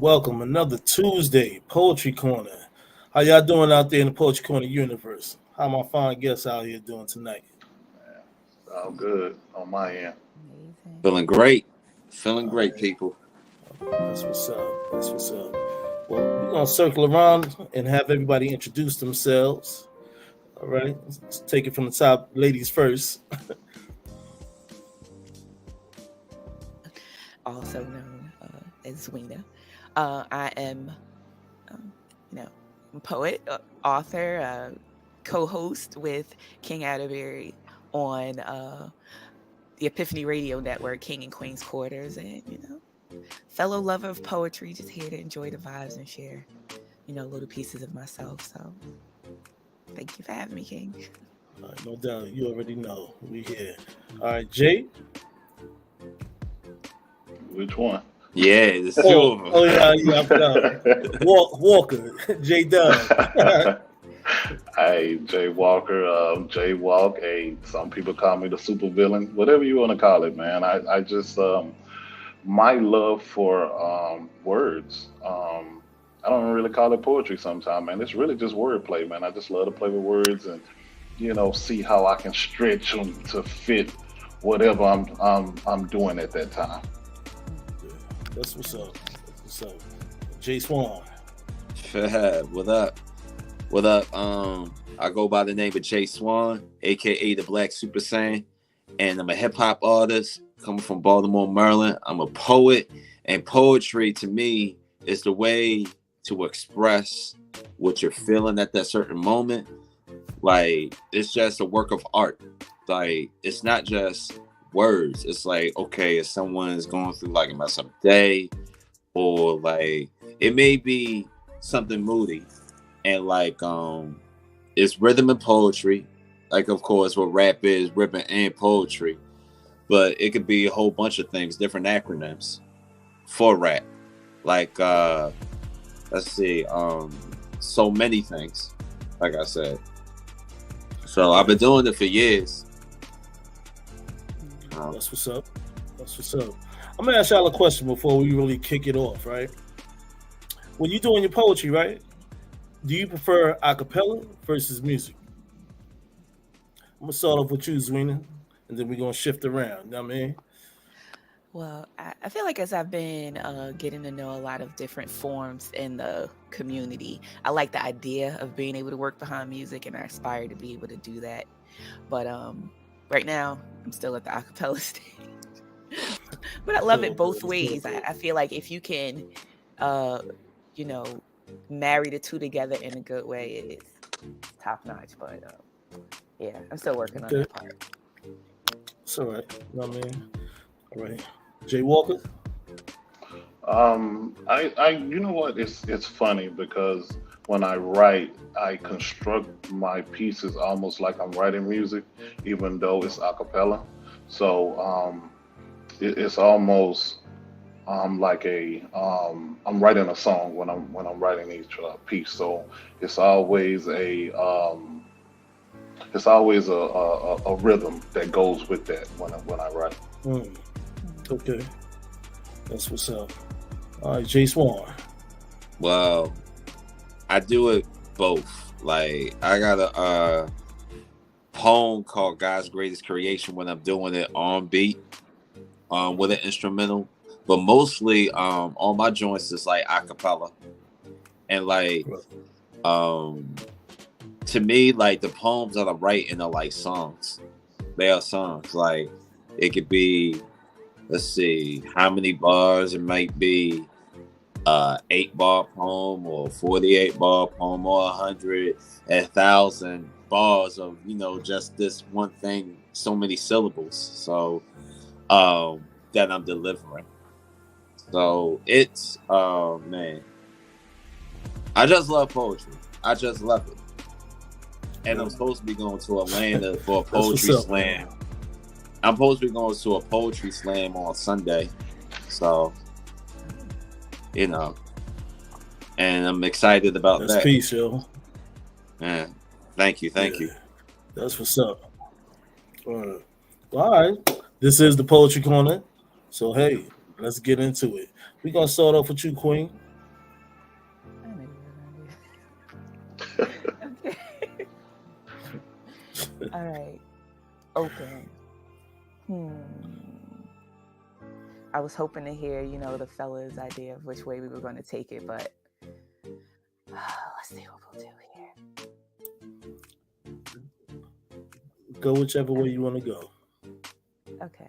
Welcome. Another Tuesday Poetry Corner. How y'all doing out there in the Poetry Corner universe? How my fine guests out here doing tonight? All good on my end. Amazing. Feeling great, people. That's what's up. Well, we're gonna circle around and have everybody introduce themselves. All right, let's take it from the top. Ladies first. Also known as Weena. I am, poet, author, co-host with King Atterbury on the Epiphany Radio Network, King and Queen's Quarters, and fellow lover of poetry, just here to enjoy the vibes and share, little pieces of myself. So, thank you for having me, King. All right, no doubt, you already know we here. All right, Jay. Which one? Yeah, there's two of them. Oh yeah, I forgot. Walker, J Dub. Hey, Jay Walker, Jay Walk. Hey, some people call me the super villain, whatever you want to call it, man. I just my love for words. I don't really call it poetry sometimes, man. It's really just wordplay, man. I just love to play with words and see how I can stretch them to fit whatever I'm doing at that time. That's what's up. Jay Swan. What up? I go by the name of Jay Swan, aka the Black Super Saiyan, and I'm a hip hop artist coming from Baltimore, Maryland. I'm a poet, and poetry to me is the way to express what you're feeling at that certain moment. Like, it's just a work of art. Like, it's not just words. It's like, okay, if someone's going through like a mess up day, or like it may be something moody, and like it's rhythm and poetry, like of course what rap is, rhythm and poetry, but it could be a whole bunch of things, different acronyms for rap, like let's see, so many things, like I said. So I've been doing it for years. That's what's up. I'm gonna ask y'all a question before we really kick it off, right? When you're doing your poetry, right? Do you prefer a cappella versus music? I'm gonna start off with you, Zwina, and then we're gonna shift around. You know what I mean? Well, I feel like as I've been getting to know a lot of different forms in the community, I like the idea of being able to work behind music, and I aspire to be able to do that. But right now, I'm still at the acapella stage. But I love it both ways. I feel like if you can, marry the two together in a good way, it's top notch. But yeah, I'm still working on that part. It's all right. You know what I mean? All right. Jay Walker? I you know what? It's funny because when I write, I construct my pieces almost like I'm writing music, even though it's a cappella. So it's almost like I'm writing a song when I'm writing each piece. So it's always a rhythm that goes with that when I write. Okay, that's what's up. All right, Jay Swan. Well, I do it both. Like, I got a poem called God's Greatest Creation when I'm doing it on beat, with an instrumental. But mostly, all my joints is like a cappella. And like, to me, like the poems that I'm writing are like songs. They are songs. Like, it could be let's see how many bars it might be. 8-bar poem or 48-bar poem or 100, 1,000 bars of just this one thing, so many syllables. So that I'm delivering. So it's man, I just love poetry. I just love it. And I'm supposed to be going to Atlanta for a poetry slam. I'm supposed to be going to a poetry slam on Sunday. So, and I'm excited about that. That's peace, yo. Yeah. Thank you. That's what's up. All right. This is the Poetry Corner. So, hey, let's get into it. We're going to start off with you, Queen. Okay. All right. Open. I was hoping to hear, the fellas' idea of which way we were going to take it, but let's see what we'll do here. Go whichever way you want to go. Okay.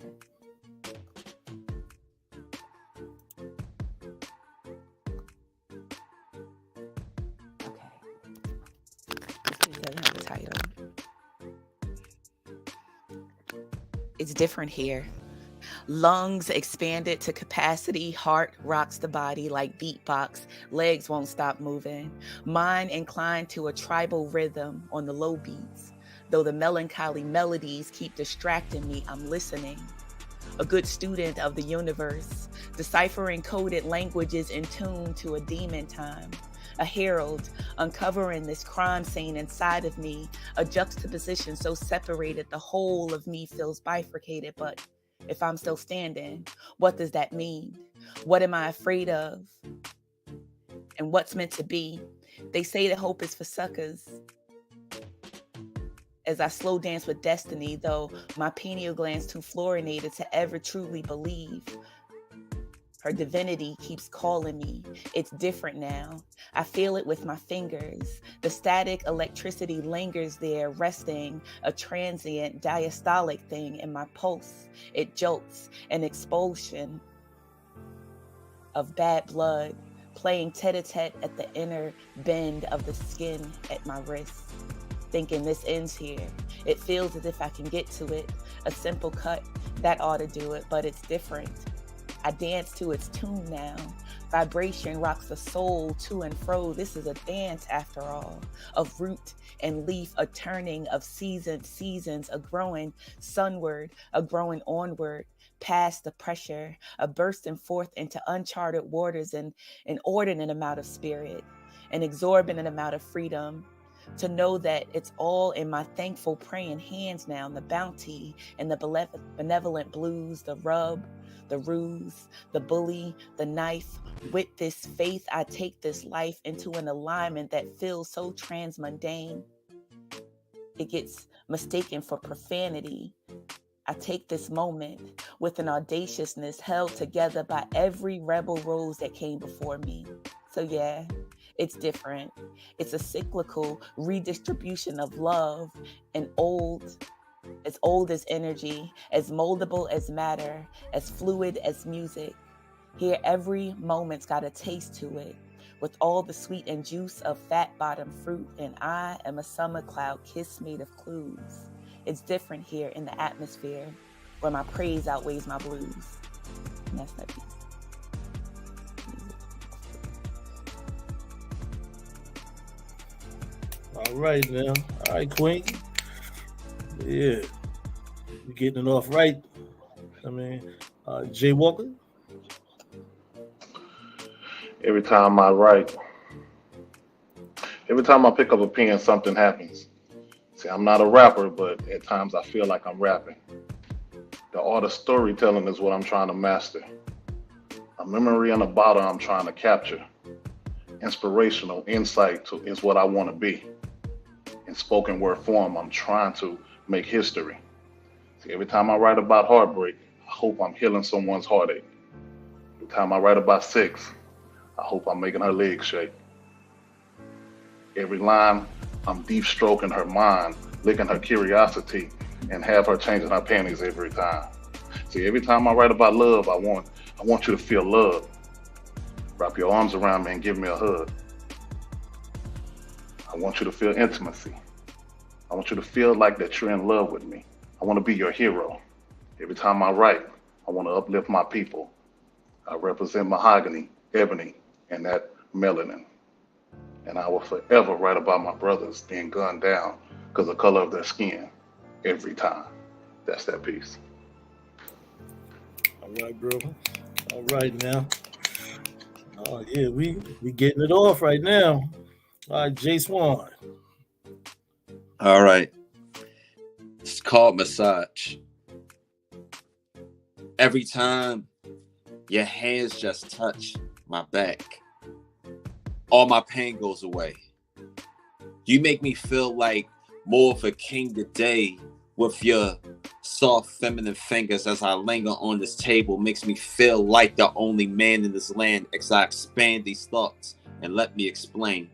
It doesn't have a title. It's different here. Lungs expanded to capacity, heart rocks the body like beatbox, legs won't stop moving. Mind inclined to a tribal rhythm on the low beats. Though the melancholy melodies keep distracting me, I'm listening. A good student of the universe, deciphering coded languages in tune to a demon time. A herald, uncovering this crime scene inside of me, a juxtaposition so separated the whole of me feels bifurcated, but if I'm still standing, what does that mean? What am I afraid of? And what's meant to be? They say that hope is for suckers. As I slow dance with destiny, though my pineal gland's too fluorinated to ever truly believe. Her divinity keeps calling me. It's different now. I feel it with my fingers. The static electricity lingers there, resting, a transient diastolic thing in my pulse. It jolts, an expulsion of bad blood, playing tete-a-tete at the inner bend of the skin at my wrist. Thinking this ends here. It feels as if I can get to it. A simple cut, that ought to do it, but it's different. I dance to its tune now. Vibration rocks the soul to and fro. This is a dance after all. Of root and leaf, a turning of seasons, a growing sunward, a growing onward, past the pressure, a bursting forth into uncharted waters and an inordinate amount of spirit, an exorbitant amount of freedom. To know that it's all in my thankful praying hands now, the bounty and the benevolent blues, the rub, the ruse, the bully, the knife. With this faith, I take this life into an alignment that feels so transmundane. It gets mistaken for profanity. I take this moment with an audaciousness held together by every rebel rose that came before me. So yeah, it's different. It's a cyclical redistribution of love, and as old as energy, as moldable as matter, as fluid as music. Here, every moment's got a taste to it, with all the sweet and juice of fat bottom fruit, and I am a summer cloud kiss made of clues. It's different here in the atmosphere, where my praise outweighs my blues. And that's that piece. All right, now. All right, Queen. Yeah. You're getting it off right. I mean, Jay Walker. Every time I write, every time I pick up a pen, something happens. See, I'm not a rapper, but at times I feel like I'm rapping. The art of storytelling is what I'm trying to master. A memory in a bottle I'm trying to capture. Inspirational insight is what I want to be. In spoken word form, I'm trying to make history. See, every time I write about heartbreak, I hope I'm healing someone's heartache. Every time I write about sex, I hope I'm making her legs shake. Every line, I'm deep stroking her mind, licking her curiosity, and have her changing her panties every time. See, every time I write about love, I want you to feel love. Wrap your arms around me and give me a hug. I want you to feel intimacy. I want you to feel like that you're in love with me. I want to be your hero. Every time I write, I want to uplift my people. I represent mahogany, ebony, and that melanin. And I will forever write about my brothers being gunned down because of the color of their skin every time. That's that piece. All right, bro. All right now. Oh yeah, we getting it off right now. All right, Jay Swan. All right. It's called massage. Every time your hands just touch my back, all my pain goes away. You make me feel like more of a king today with your soft feminine fingers as I linger on this table. Makes me feel like the only man in this land as I expand these thoughts. And let me explain.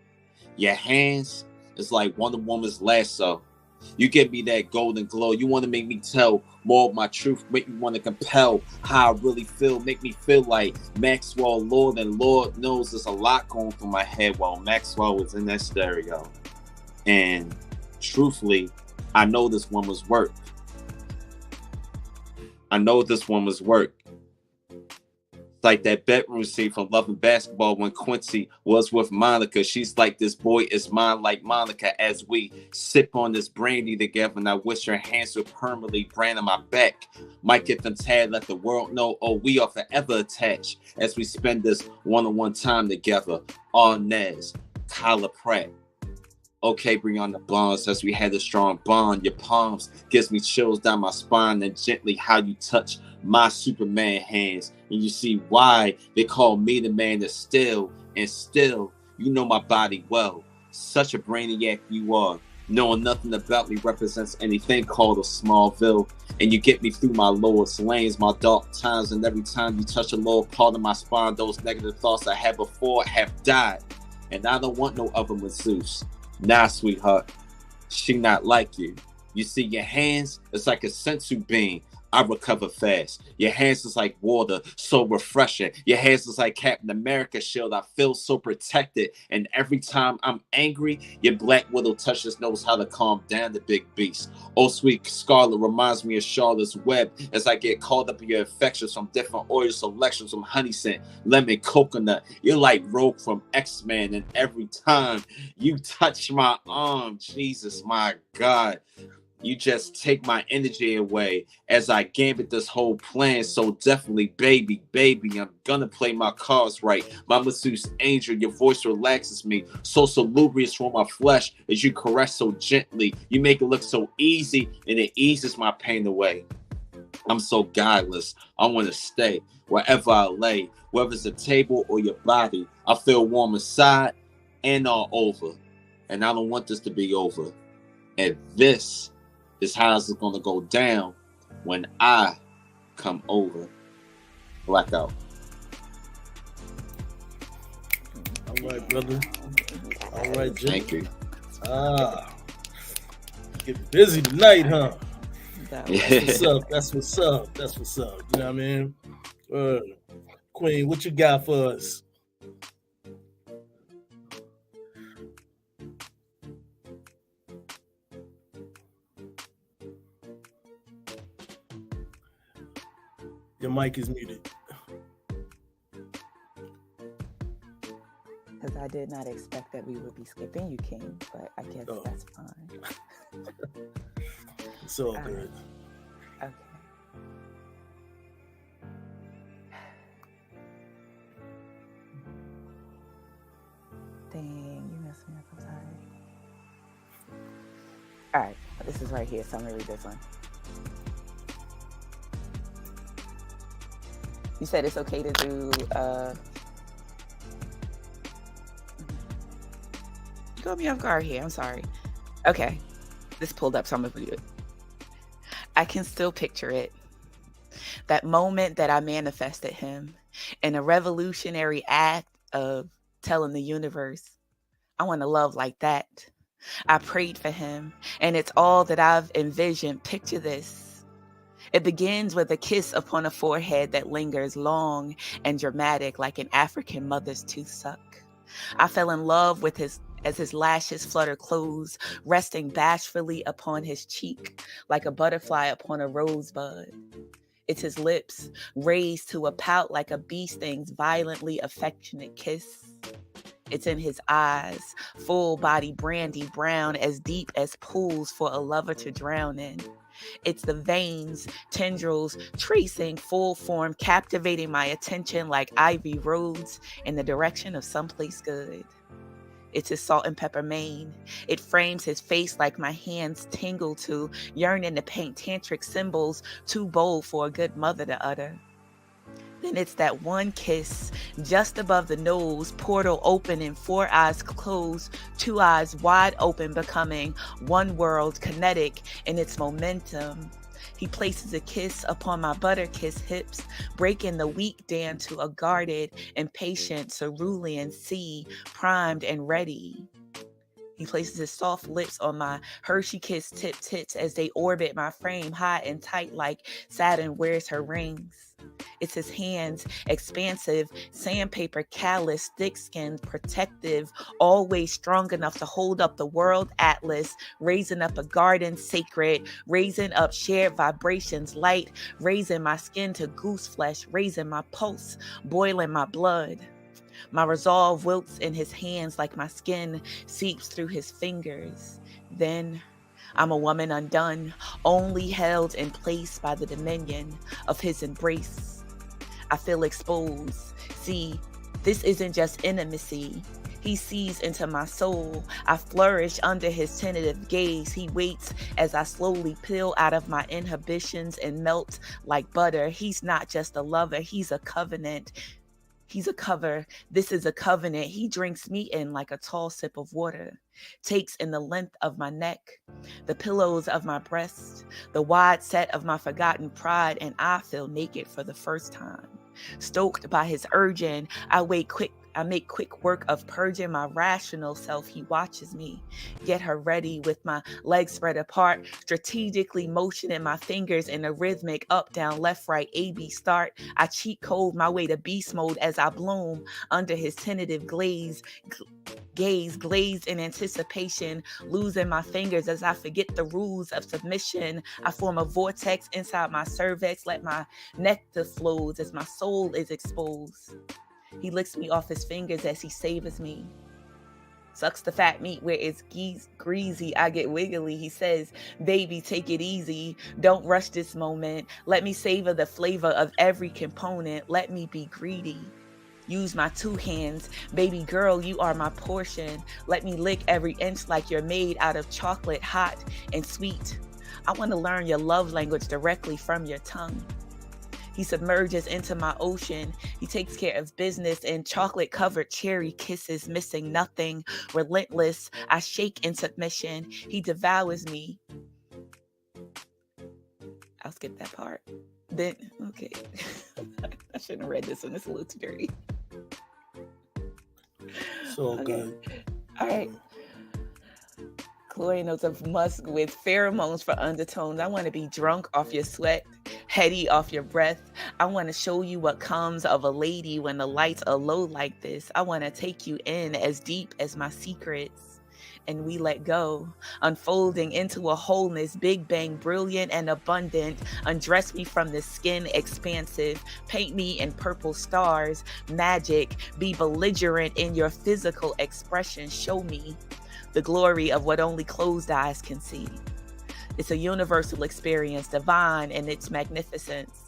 Your hands is like Wonder Woman's lasso. You give me that golden glow. You want to make me tell more of my truth. Make me want to compel how I really feel. Make me feel like Maxwell Lord. And Lord knows there's a lot going through my head while Maxwell was in that stereo. And truthfully, I know this woman's work. I know this woman's work. It's like that bedroom scene from Love and Basketball when Quincy was with Monica. She's like, this boy is mine like Monica, as we sip on this brandy together. And I wish her hands would permanently brand on my back. Might get them tired, let the world know, oh, we are forever attached as we spend this one-on-one time together. Arnez, Kyla Pratt. Okay, Brianna Bonds, as we had a strong bond. Your palms gives me chills down my spine, and gently how you touch my Superman hands. And you see why they call me the man that's still, and still, you know my body well. Such a brainiac you are. Knowing nothing about me represents anything called a Smallville. And you get me through my lowest lanes, my dark times, and every time you touch a lower part of my spine, those negative thoughts I had before have died. And I don't want no other masseuse. Nah, sweetheart, she not like you. You see, your hands, it's like a sensu bean. I recover fast. Your hands is like water, so refreshing. Your hands is like Captain America shield. I feel so protected. And every time I'm angry, your black widow touches knows how to calm down the big beast. Oh, sweet Scarlet reminds me of Charlotte's Web as I get caught up in your affections from different oil selections from honey scent, lemon, coconut. You're like Rogue from X-Men. And every time you touch my arm, Jesus, my God, you just take my energy away as I gambit this whole plan. So definitely, baby, I'm gonna play my cards right. My masseuse angel, your voice relaxes me. So salubrious for my flesh as you caress so gently. You make it look so easy and it eases my pain away. I'm so guileless. I want to stay wherever I lay, whether it's a table or your body. I feel warm inside and all over. And I don't want this to be over. And this is how it's going to go down when I come over. Blackout. All right, brother. All right, Jay. Thank you. Get busy tonight, huh? That That's what's up. That's what's up. That's what's up. You know what I mean? Queen, what you got for us? Your mic is muted. because I did not expect that we would be skipping you, King, but I guess that's fine. It's all good. Okay. Dang, you messed me up. I'm sorry. All right, this is right here, so I'm gonna read this one. You said it's okay to do. You got me off guard here. I'm sorry. Okay, this pulled up, so I'm gonna read it. I can still picture it. That moment that I manifested him in a revolutionary act of telling the universe, I want to love like that. I prayed for him, and it's all that I've envisioned. Picture this. It begins with a kiss upon a forehead that lingers long and dramatic like an African mother's tooth suck. I fell in love with his as his lashes flutter close, resting bashfully upon his cheek like a butterfly upon a rosebud. It's his lips, raised to a pout like a bee sting's violently affectionate kiss. It's in his eyes, full body brandy brown, as deep as pools for a lover to drown in. It's the veins, tendrils, tracing full form, captivating my attention like ivy roads in the direction of someplace good. It's his salt and pepper mane. It frames his face like my hands tingle to, yearning to paint tantric symbols too bold for a good mother to utter. Then it's that one kiss just above the nose, portal open and 4 eyes closed, 2 eyes wide open, becoming one world, kinetic in its momentum. He places a kiss upon my butter-kissed hips, breaking the weak down to a guarded, impatient cerulean sea, primed and ready. He places his soft lips on my Hershey-kissed tip-tips as they orbit my frame high and tight like Saturn wears her rings. It's his hands, expansive, sandpaper callous, thick-skinned, protective, always strong enough to hold up the world atlas, raising up a garden sacred, raising up shared vibrations light, raising my skin to goose flesh, raising my pulse, boiling my blood. My resolve wilts in his hands like my skin seeps through his fingers. Then I'm a woman undone, only held in place by the dominion of his embrace. I feel exposed. See, this isn't just intimacy. He sees into my soul. I flourish under his tentative gaze. He waits as I slowly peel out of my inhibitions and melt like butter. He's not just a lover, he's a covenant. He's a cover. This is a covenant. He drinks me in like a tall sip of water, takes in the length of my neck, the pillows of my breast, the wide set of my forgotten pride, and I feel naked for the first time. Stoked by his urging, I make quick work of purging my rational self. He watches me get her ready with my legs spread apart, strategically motioning my fingers in a rhythmic up, down, left, right, A-B start. I cheat code my way to beast mode as I bloom under his tentative gaze, glazed in anticipation, losing my fingers as I forget the rules of submission. I form a vortex inside my cervix, let my nectar flows as my soul is exposed. He licks me off his fingers as he savors me. Sucks the fat meat where it's greasy. I get wiggly. He says, baby, take it easy. Don't rush this moment. Let me savor the flavor of every component. Let me be greedy. Use my 2 hands. Baby girl, you are my portion. Let me lick every inch like you're made out of chocolate, hot and sweet. I want to learn your love language directly from your tongue. He submerges into my ocean. He takes care of business in chocolate-covered cherry kisses, missing nothing. Relentless, I shake in submission. He devours me. I'll skip that part. Then, okay. I shouldn't have read this one. It's a little too dirty. So good. All right. Chloe notes of musk with pheromones for undertones. I want to be drunk off your sweat, heady off your breath. I want to show you what comes of a lady when the lights are low like this. I want to take you in as deep as my secrets. And we let go, unfolding into a wholeness, big bang, brilliant and abundant. Undress me from the skin, expansive. Paint me in purple stars, magic. Be belligerent in your physical expression. Show me the glory of what only closed eyes can see. It's a universal experience, divine in its magnificence.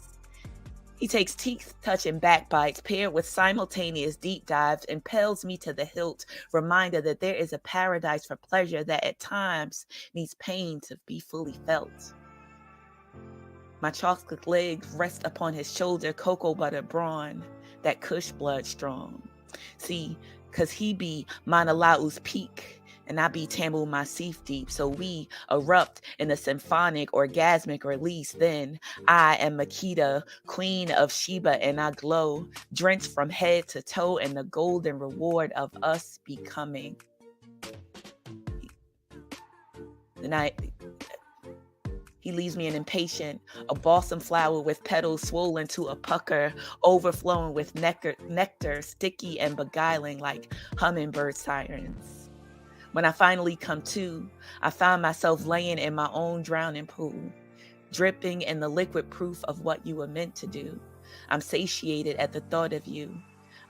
He takes teeth-touching backbites paired with simultaneous deep dives, impels me to the hilt, reminder that there is a paradise for pleasure that at times needs pain to be fully felt. My chocolate legs rest upon his shoulder, cocoa butter brawn, that kush blood strong. See, 'cause he be Manalau's peak, and I be Tambu Masif deep, so we erupt in a symphonic, orgasmic release. Then I am Makita, queen of Sheba, and I glow, drenched from head to toe in the golden reward of us becoming. He leaves me an impatient, a balsam flower with petals swollen to a pucker, overflowing with nectar, sticky and beguiling like hummingbird sirens. When I finally come to, I find myself laying in my own drowning pool, dripping in the liquid proof of what you were meant to do. I'm satiated at the thought of you.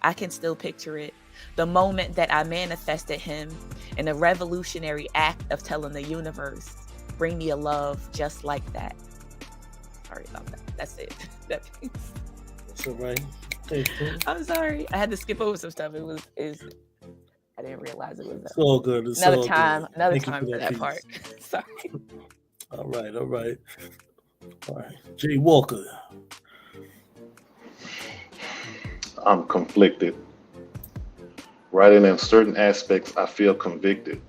I can still picture it. The moment that I manifested him in a revolutionary act of telling the universe, bring me a love just like that. Sorry about that. That's it. That's all right. I'm sorry. I had to skip over some stuff. I didn't realize it was It's all good. It's another all time. good. Another Thank you time for that piece. part. Sorry. All right. Jay Walker. I'm conflicted. Writing in certain aspects, I feel convicted.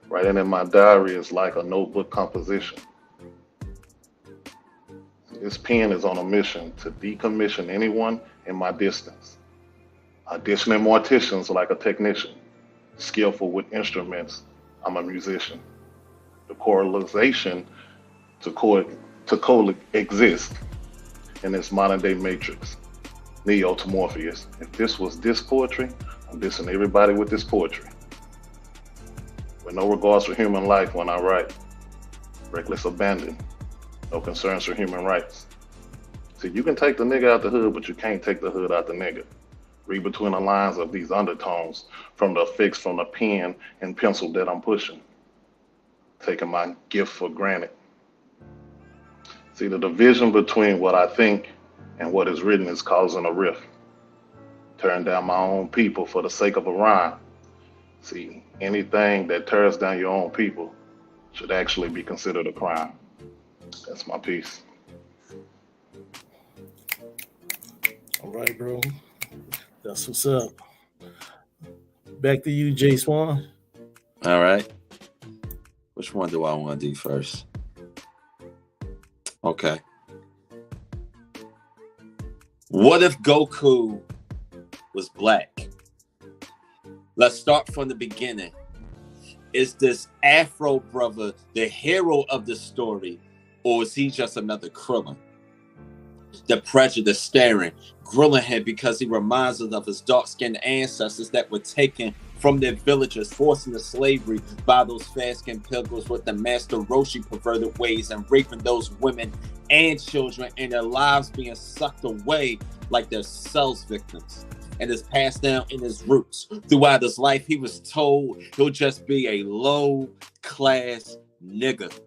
Writing in my diary is like a notebook composition. This pen is on a mission to decommission anyone in my distance. Auditioning morticians like a technician, skillful with instruments, I'm a musician. The correlation to coexist in this modern day matrix. Neo to Morpheus. If this was this poetry, I'm dissing everybody with this poetry. With no regards for human life when I write. Reckless abandon. No concerns for human rights. See, you can take the nigga out the hood, but you can't take the hood out the nigga. Read between the lines of these undertones from the effects from the pen and pencil that I'm pushing. Taking my gift for granted. See, the division between what I think and what is written is causing a rift. Tearing down my own people for the sake of a rhyme. See, anything that tears down your own people should actually be considered a crime. That's my piece. All right, bro. That's what's up. Back to you, Jay Swan. All right. Which one do I want to do first? Okay. What if Goku was black? Let's start from the beginning. Is this Afro brother the hero of the story, or is he just another Krillin? The prejudice staring, grilling him because he reminds us of his dark-skinned ancestors that were taken from their villages, forced into slavery by those fair-skinned pilgrims with the Master Roshi perverted ways and raping those women and children and their lives being sucked away like they're Cells victims. And is passed down in his roots. Throughout his life, he was told he'll just be a low-class nigga.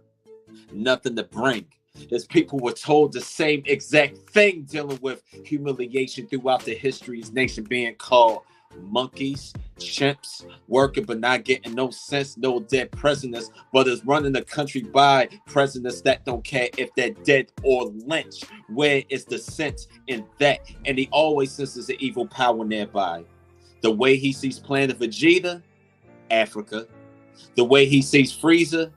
Nothing to bring. His people were told the same exact thing, dealing with humiliation throughout the history of his nation, being called monkeys, chimps, working but not getting no sense, no dead presidents, but is running the country by presidents that don't care if they're dead or lynched. Where is the sense in that? And he always senses the evil power nearby. The way he sees Planet Vegeta, Africa. The way he sees Frieza,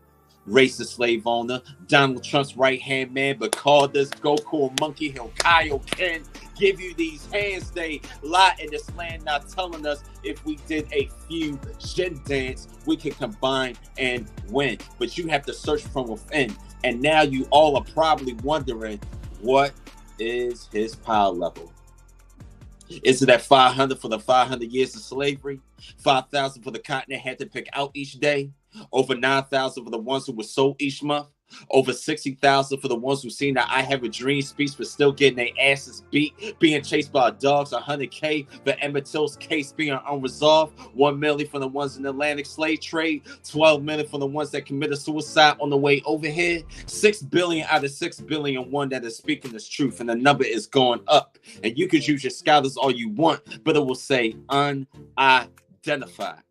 racist slave owner, Donald Trump's right-hand man, but call this Goku a monkey, he'll Kaioken, give you these hands, they lie in this land, not telling us if we did a few Shin dance, we could combine and win. But you have to search from within. And now you all are probably wondering, what is his power level? Is it at 500 for the 500 years of slavery? 5,000 for the continent had to pick out each day? Over 9,000 for the ones who were sold each month? Over 60,000 for the ones who seen that I Have a Dream speech but still getting their asses beat, being chased by dogs. 100K for Emmett Till's case being unresolved. 1 million for the ones in the Atlantic slave trade. 12 million for the ones that committed suicide on the way over here. 6 billion out of 6 billion, one that is speaking this truth, and the number is going up. And you could use your scholars all you want, but it will say unidentified.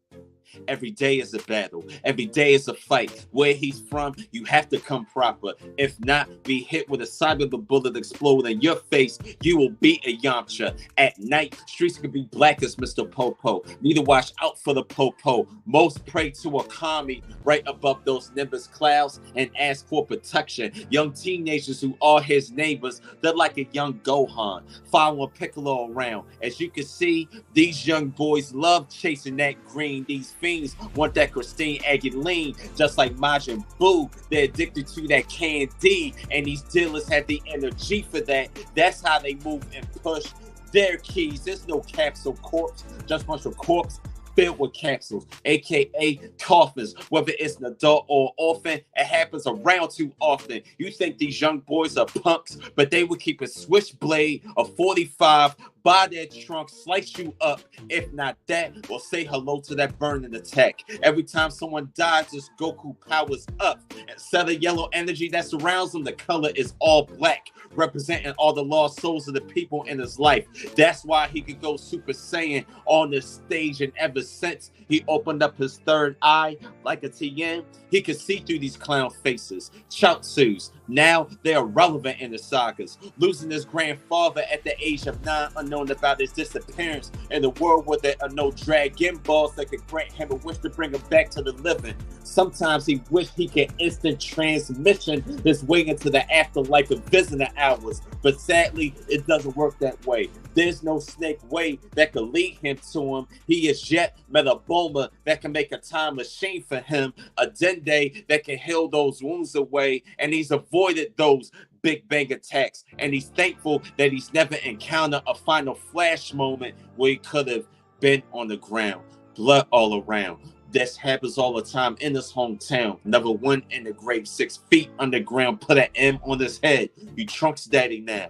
Every day is a battle. Every day is a fight. Where he's from, you have to come proper. If not, be hit with a cyber bullet explode in your face. You will be a Yamcha. At night, streets could be black as Mr. Popo. Need to watch out for the Popo. Most pray to a kami right above those nimbus clouds and ask for protection. Young teenagers who are his neighbors, they're like a young Gohan, following Piccolo around. As you can see, these young boys love chasing that green. These fiends want that Christine Aguilera, just like Majin Buu. They're addicted to that candy, and these dealers have the energy for that. That's how they move and push their keys. There's no capsule corpse, just a bunch of corpse filled with capsules, aka coffins. Whether it's an adult or orphan, it happens around too often. You think these young boys are punks, but they would keep a switchblade of 45 by their trunk, slice you up. If not that, we'll say hello to that burning attack. Every time someone dies, this Goku powers up. Instead of yellow energy that surrounds him, the color is all black, representing all the lost souls of the people in his life. That's why he could go Super Saiyan on the stage, and ever since he opened up his third eye like a Tien, he could see through these clown faces. Chaozus, now they're relevant in the sagas. Losing his grandfather at the age of 9, unknown about his disappearance in the world where there are no Dragon Balls that could grant him a wish to bring him back to the living. Sometimes he wished he could instant transmission his way into the afterlife of visitor hours, but sadly, it doesn't work that way. There's no snake way that could lead him to him. He is yet Metaboma that can make a time machine for him, a Dende that can heal those wounds away, and he's avoided those Big Bang attacks, and he's thankful that he's never encountered a final flash moment where he could have been on the ground. Blood all around. This happens all the time in his hometown. Never went in the grave 6 feet underground. Put an M on his head. You Trunks daddy now.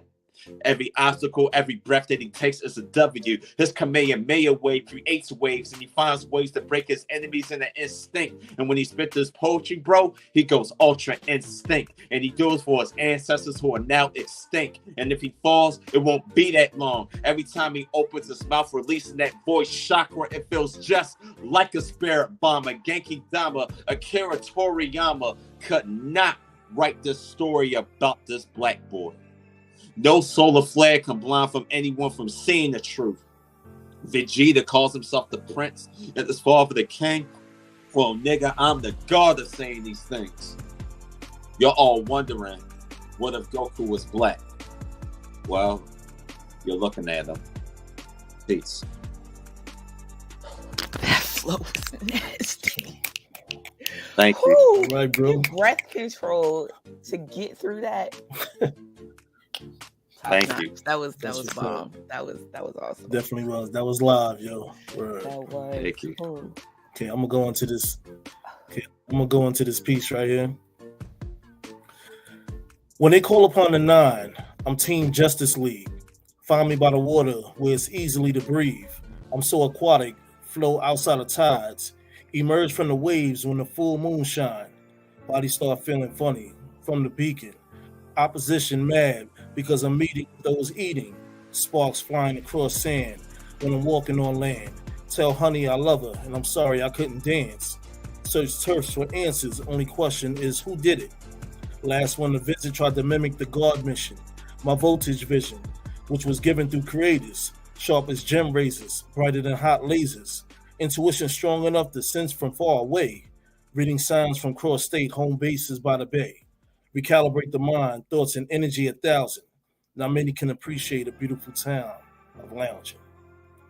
Every obstacle, every breath that he takes is a W. His Kamehameha wave creates waves, and he finds ways to break his enemies in an instinct. And when he spits his poetry, bro, he goes ultra instinct. And he does for his ancestors who are now extinct. And if he falls, it won't be that long. Every time he opens his mouth, releasing that voice chakra, it feels just like a spirit bomb. A Genki Dama, Akira Toriyama could not write this story about this black boy. No solar flare can blind from anyone from seeing the truth. Vegeta calls himself the prince and his father the king. Well, nigga, I'm the god of saying these things. You're all wondering, what if Goku was black? Well, you're looking at him. Peace. That flow was nasty. Thank you. All right, bro. Breath control to get through that. Thank you. That was That's what's bomb. That was awesome. Definitely was. That was live, yo. Word. That was Thank you. cool. Okay, I'm gonna go into this. Okay, I'm gonna go into this piece right here. When they call upon the 9, I'm Team Justice League. Find me by the water where it's easily to breathe. I'm so aquatic, flow outside of tides, emerge from the waves when the full moon shine. Body start feeling funny from the beacon. Opposition mad because I'm meeting those eating. Sparks flying across sand when I'm walking on land. Tell honey I love her and I'm sorry I couldn't dance. Search turfs for answers, only question is who did it? Last one to visit tried to mimic the God mission. My voltage vision, which was given through creators, sharp as gem razors, brighter than hot lasers. Intuition strong enough to sense from far away. Reading signs from cross state home bases by the bay. Recalibrate the mind, thoughts and energy 1,000. Now many can appreciate a beautiful town of lounging.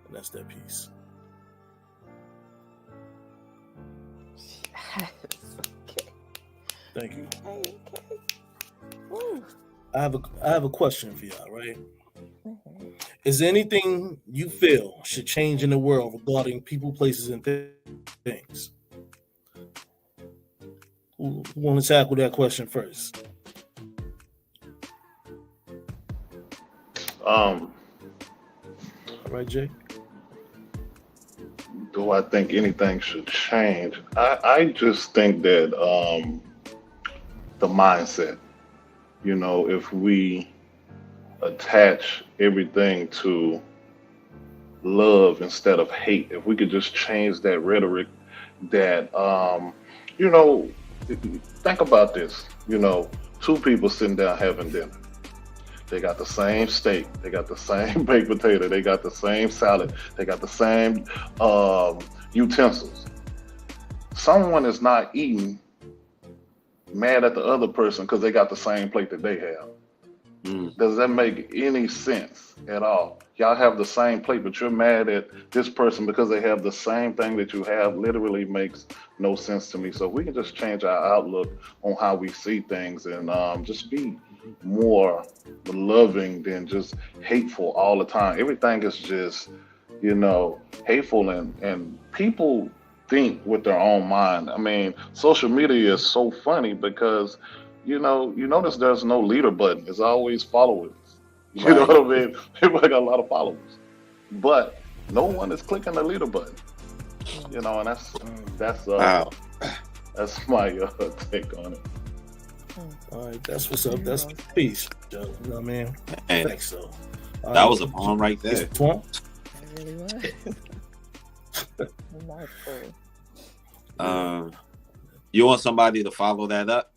And that's that piece. Okay. Thank you. Okay. Woo. I have a question for y'all, right? Mhm. Is there anything you feel should change in the world regarding people, places, and things? Who want to tackle that question first? All right, Jay. Do I think anything should change? I just think that the mindset, you know, if we attach everything to love instead of hate, if we could just change that rhetoric, that, you know, think about this, you know, 2 people sitting down having dinner. They got the same steak, they got the same baked potato, they got the same salad, they got the same utensils. Someone is not eating mad at the other person because they got the same plate that they have. Does that make any sense at all? y'all have the same plate, but you're mad at this person because they have the same thing that you have, literally makes no sense to me. So we can just change our outlook on how we see things, and just be more loving than just hateful all the time. Everything is just, hateful, and people think with their own mind. I mean, social media is so funny because, you notice there's no leader button. It's always followers. You know Right. what I mean? People got a lot of followers, but no one is clicking the leader button. And that's Wow. that's my take on it. All right, that's what's up. That's peace, Joe. You know what I mean? And Thanks, so. that was a bomb right there. This one? It really was. Remarkable. You want somebody to follow that up?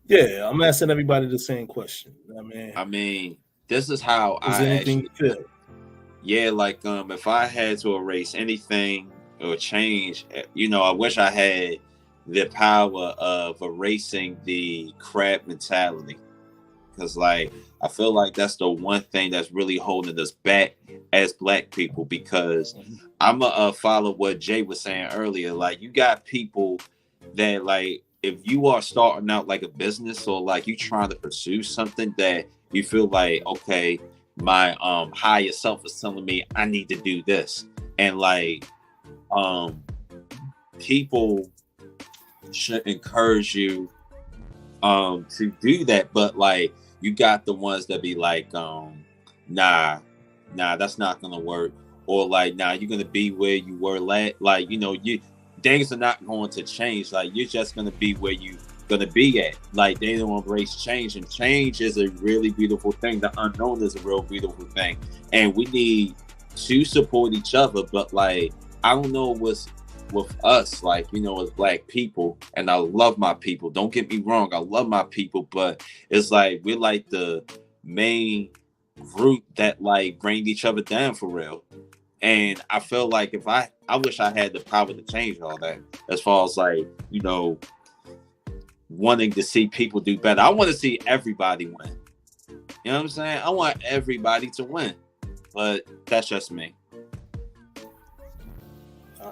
Yeah, I'm asking everybody the same question. I mean, this is how is I there anything actually, you feel? yeah, like if I had to erase anything or change, I wish I had the power of erasing the crab mentality. Because I feel like that's the one thing that's really holding us back as Black people, because I'm a follow what Jay was saying earlier. Like, you got people that, like, if you are starting out like a business, or like you trying to pursue something that you feel like, okay, my higher self is telling me I need to do this, and people should encourage you to do that, but you got the ones that be like, nah, that's not gonna work, or nah, you're gonna be where you were you things are not going to change. You're just gonna be where you gonna be at. They don't embrace change, and change is a really beautiful thing. The unknown is a real beautiful thing, and we need to support each other. But I don't know what's with us, as Black people, and I love my people. Don't get me wrong, I love my people, but it's we're the main group that bring each other down for real. And I feel like if I wish I had the power to change all that, as far as wanting to see people do better. I want to see everybody win. You know what I'm saying? I want everybody to win, but that's just me.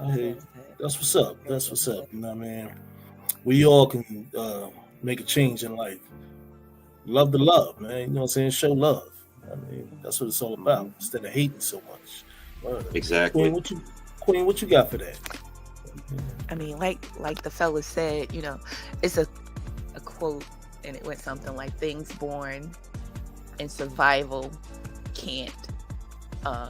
Hey, that's what's up. That's what's up. You know what I mean? We all can make a change in life. Love the love, man. You know what I'm saying? Show love. I mean, that's what it's all about, instead of hating so much. Exactly. Queen, what you got for that? I mean, like the fella said, it's a quote, and it went something like, things born in survival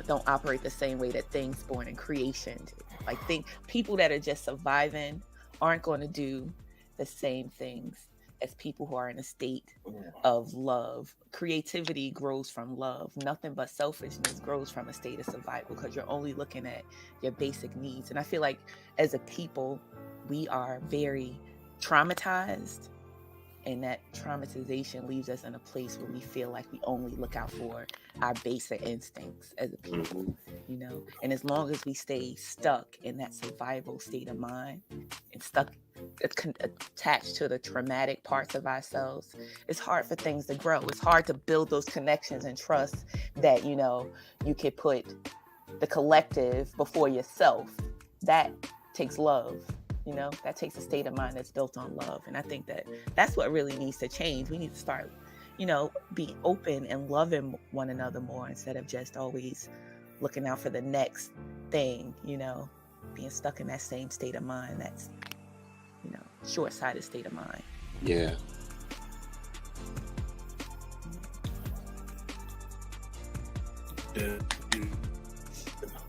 don't operate the same way that things born in creation do. People that are just surviving aren't going to do the same things as people who are in a state of love. Creativity grows from love. Nothing but selfishness grows from a state of survival, because you're only looking at your basic needs. And I feel like as a people, we are very traumatized, and that traumatization leaves us in a place where we feel like we only look out for our basic instincts as a people, And as long as we stay stuck in that survival state of mind and stuck, attached to the traumatic parts of ourselves, it's hard for things to grow. It's hard to build those connections and trust that, you can put the collective before yourself. That takes love. That takes a state of mind that's built on love. And I think that's what really needs to change. We need to start, being open and loving one another more, instead of just always looking out for the next thing, being stuck in that same state of mind. That's, short-sighted state of mind. Yeah. Yeah.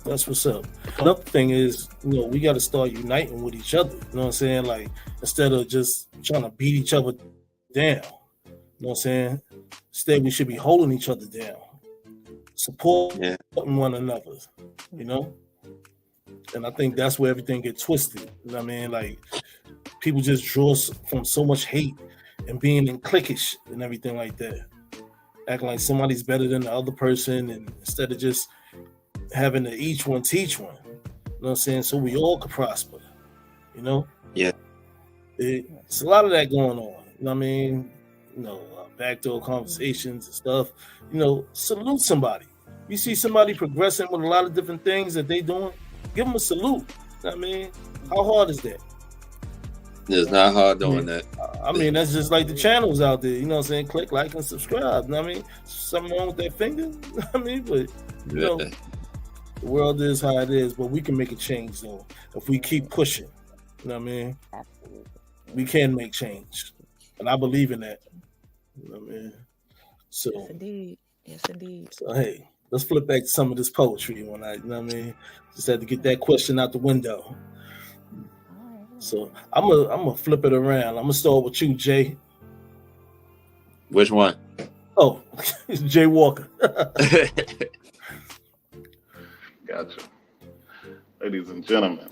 That's what's up. Another thing is, we got to start uniting with each other. You know what I'm saying? Instead of just trying to beat each other down. You know what I'm saying? Instead, we should be holding each other down, supporting one another. And I think that's where everything gets twisted. You know what I mean? People just draw from so much hate and being in cliquish and everything like that, acting like somebody's better than the other person, and instead of just having to each one teach one, you know what I'm saying? So we all could prosper, Yeah. It's a lot of that going on. You know what I mean? backdoor conversations and stuff. Salute somebody. You see somebody progressing with a lot of different things that they doing, give them a salute. I mean, how hard is that? It's not hard doing that. I mean, that's just like the channels out there. You know what I'm saying? Click, like, and subscribe. I mean, something wrong with that finger? I mean, but the world is how it is. But we can make a change though if we keep pushing. You know what I mean? Absolutely. We can make change, and I believe in that. You know what I mean? So, Yes, indeed. Yes, indeed. So hey, let's flip back to some of this poetry. You know what I mean? Just had to get that question out the window. So I'm gonna flip it around. I'm gonna start with you, Jay. Which one? Oh, it's Jay Walker. Gotcha. Ladies and gentlemen,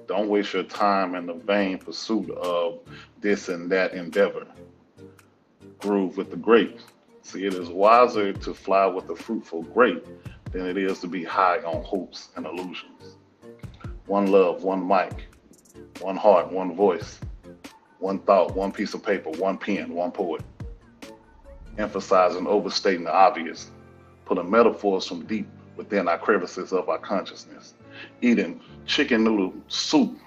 don't waste your time in the vain pursuit of this and that endeavor. Groove with the grapes. See, it is wiser to fly with a fruitful grape than it is to be high on hopes and illusions. One love, one mic, one heart, one voice, one thought, one piece of paper, one pen, one poet. Emphasizing, overstating the obvious, pulling metaphors from deep within our crevices of our consciousness. Eating chicken noodle soup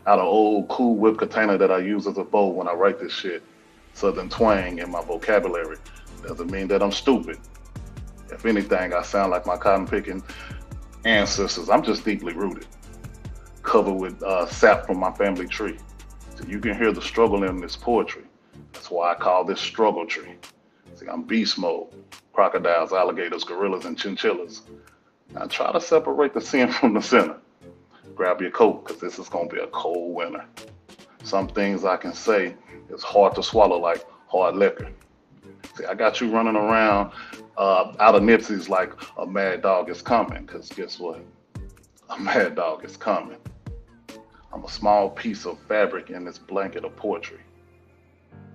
out of old Cool Whip container that I use as a bowl when I write this shit. Southern twang in my vocabulary doesn't mean that I'm stupid. If anything, I sound like my cotton picking ancestors. I'm just deeply rooted, covered with sap from my family tree. So you can hear the struggle in this poetry. That's why I call this struggle tree. See, I'm beast mode. Crocodiles, alligators, gorillas, and chinchillas. Now try to separate the sin from the sinner. Grab your coat, because this is going to be a cold winter. Some things I can say is hard to swallow like hard liquor. See, I got you running around out of Nipsey's like a mad dog is coming, because guess what? A mad dog is coming. I'm a small piece of fabric in this blanket of poetry.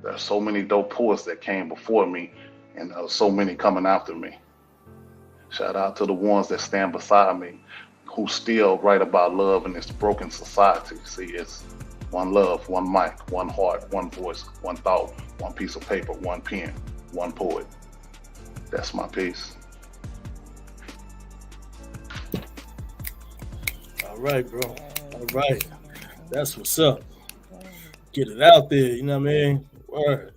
There are so many dope poets that came before me, and so many coming after me. Shout out to the ones that stand beside me, who still write about love in this broken society. See, it's one love, one mic, one heart, one voice, one thought, one piece of paper, one pen, one poet. That's my piece. All right, bro. All right. That's what's up. Get it out there, you know what I mean? Word.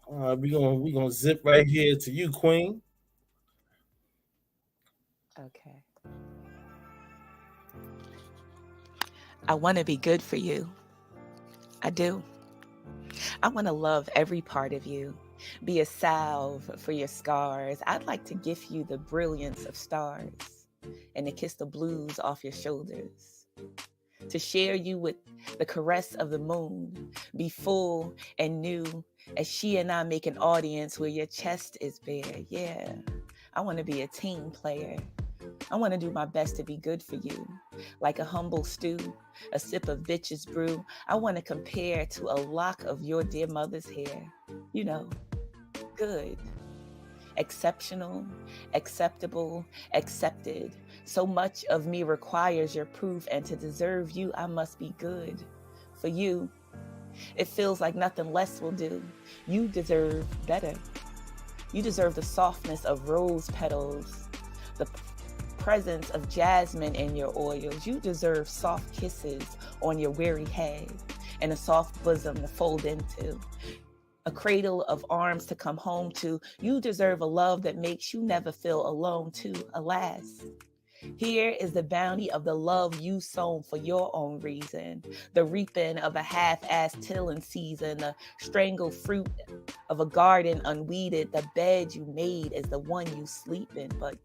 All right, we gonna zip right here to you, Queen. Okay. I want to be good for you. I do. I want to love every part of you, be a salve for your scars. I'd like to gift you the brilliance of stars and to kiss the blues off your shoulders, to share you with the caress of the moon, be full and new as she and I make an audience where your chest is bare. Yeah, I want to be a team player. I want to do my best to be good for you, like a humble stew, a sip of bitch's brew. I want to compare to a lock of your dear mother's hair. You know, good, exceptional, acceptable, accepted. So much of me requires your proof, and to deserve you, I must be good. For you, it feels like nothing less will do. You deserve better. You deserve the softness of rose petals, the presence of jasmine in your oils. You deserve soft kisses on your weary head and a soft bosom to fold into, a cradle of arms to come home to. You deserve a love that makes you never feel alone too. Alas, here is the bounty of the love you sown for your own reason, the reaping of a half-assed tilling season, the strangled fruit of a garden unweeded. The bed you made is the one you sleep in, but